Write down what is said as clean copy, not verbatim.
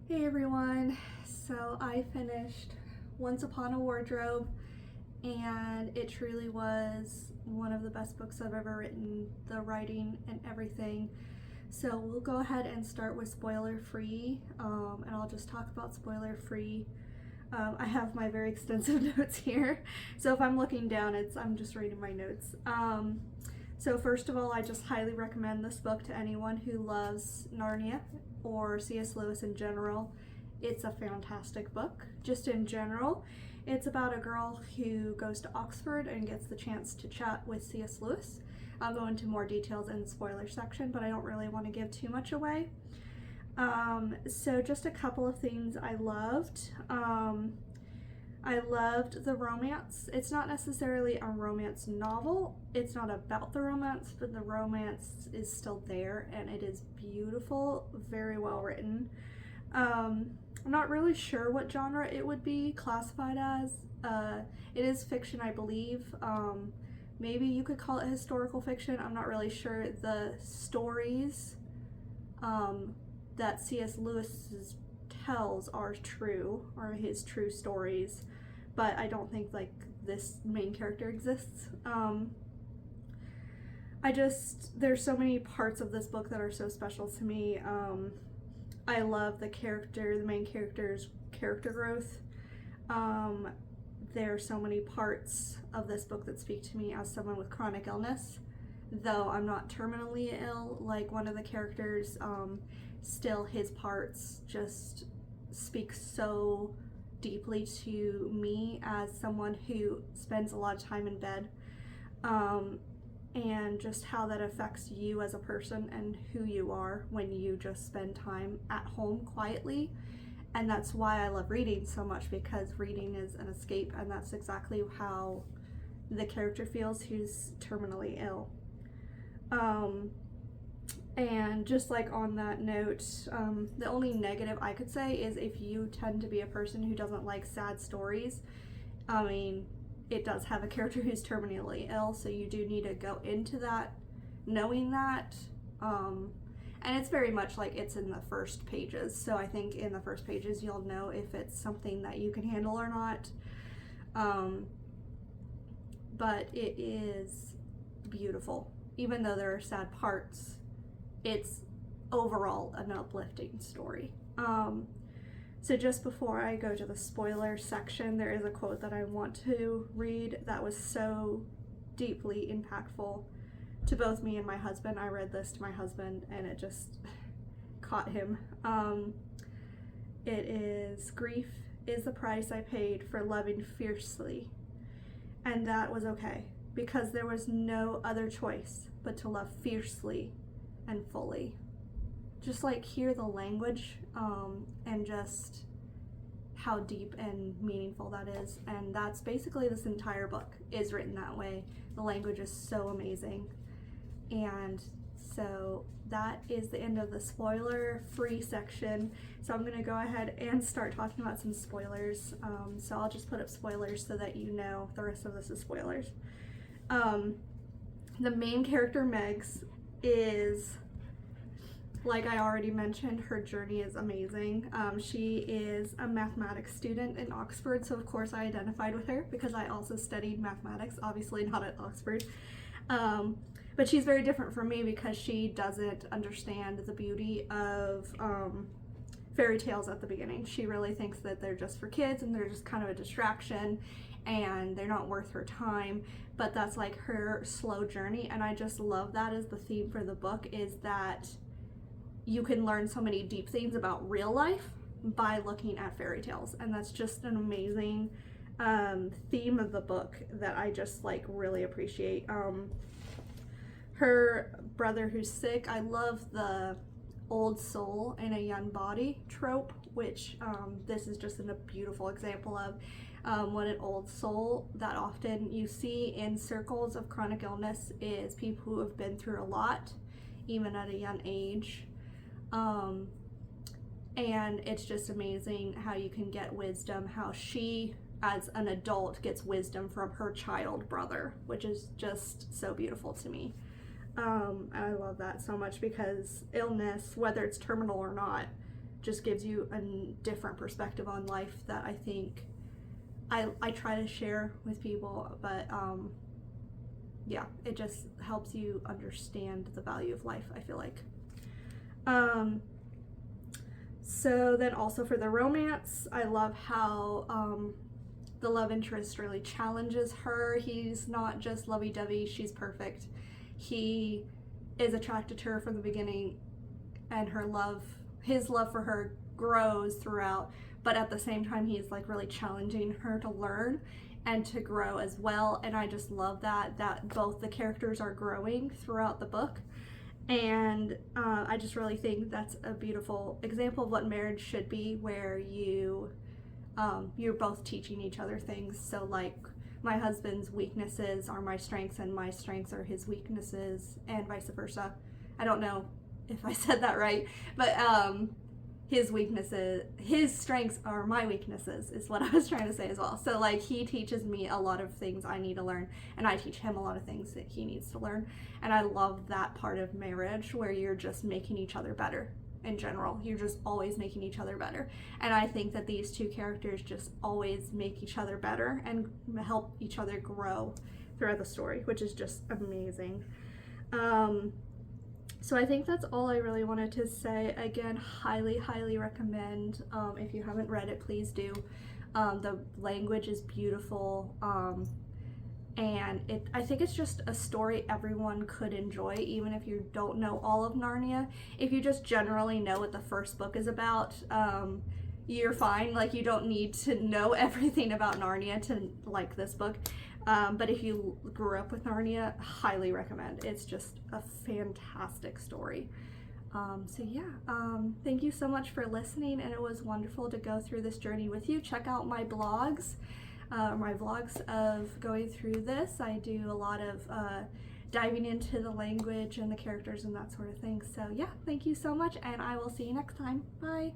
Hey everyone, so I finished Once Upon a Wardrobe and it truly was one of the best books I've ever written, the writing and everything. So we'll go ahead and start with spoiler free, and I'll just talk about spoiler free. I have my very extensive notes here, so if I'm looking down, I'm just reading my notes. So first of all, I just highly recommend this book to anyone who loves Narnia or C.S. Lewis in general. It's a fantastic book, just in general. It's about a girl who goes to Oxford and gets the chance to chat with C.S. Lewis. I'll go into more details in the spoiler section, but I don't really want to give too much away. So just a couple of things I loved. I loved the romance. It's not necessarily a romance novel. It's not about the romance, but the romance is still there and it is beautiful, very well written. I'm not really sure what genre it would be classified as. It is fiction, I believe. Maybe you could call it historical fiction. I'm not really sure. The stories that C.S. Lewis tells are true, or his true stories, but I don't think like this main character exists. There's so many parts of this book that are so special to me. I love the main character's character growth. There are so many parts of this book that speak to me as someone with chronic illness. Though I'm not terminally ill, like one of the characters, still his parts just speak so deeply to me as someone who spends a lot of time in bed, and just how that affects you as a person and who you are when you just spend time at home quietly. And that's why I love reading so much, because reading is an escape, and that's exactly how the character feels who's terminally ill. And just like on that note, the only negative I could say is if you tend to be a person who doesn't like sad stories, I mean, it does have a character who's terminally ill, so you do need to go into that knowing that. And it's very much like it's in the first pages, so I think in the first pages you'll know if it's something that you can handle or not. But it is beautiful. Even though there are sad parts, it's overall an uplifting story. So just before I go to the spoiler section, there is a quote that I want to read that was so deeply impactful to both me and my husband. I read this to my husband and it just caught him. It is, "Grief is the price I paid for loving fiercely, and that was okay, because there was no other choice but to love fiercely and fully." Just like hear the language, and just how deep and meaningful that is. And that's basically this entire book is written that way. The language is so amazing. And so that is the end of the spoiler free section. So I'm gonna go ahead and start talking about some spoilers. So I'll just put up spoilers so that you know the rest of this is spoilers. The main character, Megs, is, like I already mentioned, her journey is amazing. She is a mathematics student in Oxford, so of course I identified with her because I also studied mathematics, obviously not at Oxford. But she's very different from me because she doesn't understand the beauty of fairy tales at the beginning. She really thinks that they're just for kids and they're just kind of a distraction and they're not worth her time. But that's like her slow journey, and I just love that as the theme for the book, is that you can learn so many deep things about real life by looking at fairy tales, and that's just an amazing theme of the book that I just like really appreciate. Her brother who's sick, I love the old soul in a young body trope, which this is just a beautiful example of what an old soul that often you see in circles of chronic illness is people who have been through a lot, even at a young age. And it's just amazing how you can get wisdom, how she as an adult gets wisdom from her child brother, which is just so beautiful to me. I love that so much because illness, whether it's terminal or not, just gives you a different perspective on life that I think I try to share with people, but yeah, it just helps you understand the value of life, I feel like. So then also for the romance, I love how the love interest really challenges her. He's not just lovey-dovey, she's perfect. He is attracted to her from the beginning, and his love for her grows throughout, but at the same time he's like really challenging her to learn and to grow as well. And I just love that both the characters are growing throughout the book. And I just really think that's a beautiful example of what marriage should be, where you're both teaching each other things. So like my husband's weaknesses are my strengths and my strengths are his weaknesses, and vice versa. I don't know if I said that right, but his strengths are my weaknesses is what I was trying to say as well. So like he teaches me a lot of things I need to learn, and I teach him a lot of things that he needs to learn. And I love that part of marriage where you're just making each other better. In general, you're just always making each other better. And I think that these two characters just always make each other better and help each other grow throughout the story, which is just amazing. So I think that's all I really wanted to say. Again, highly recommend. If you haven't read it, please do. The language is beautiful, and I think it's just a story everyone could enjoy, even if you don't know all of Narnia. If you just generally know what the first book is about, you're fine. Like, you don't need to know everything about Narnia to like this book. But if you grew up with Narnia, highly recommend. It's just a fantastic story. So yeah, thank you so much for listening, and it was wonderful to go through this journey with you. Check out my vlogs of going through this. I do a lot of diving into the language and the characters and that sort of thing. So yeah, thank you so much, and I will see you next time. Bye.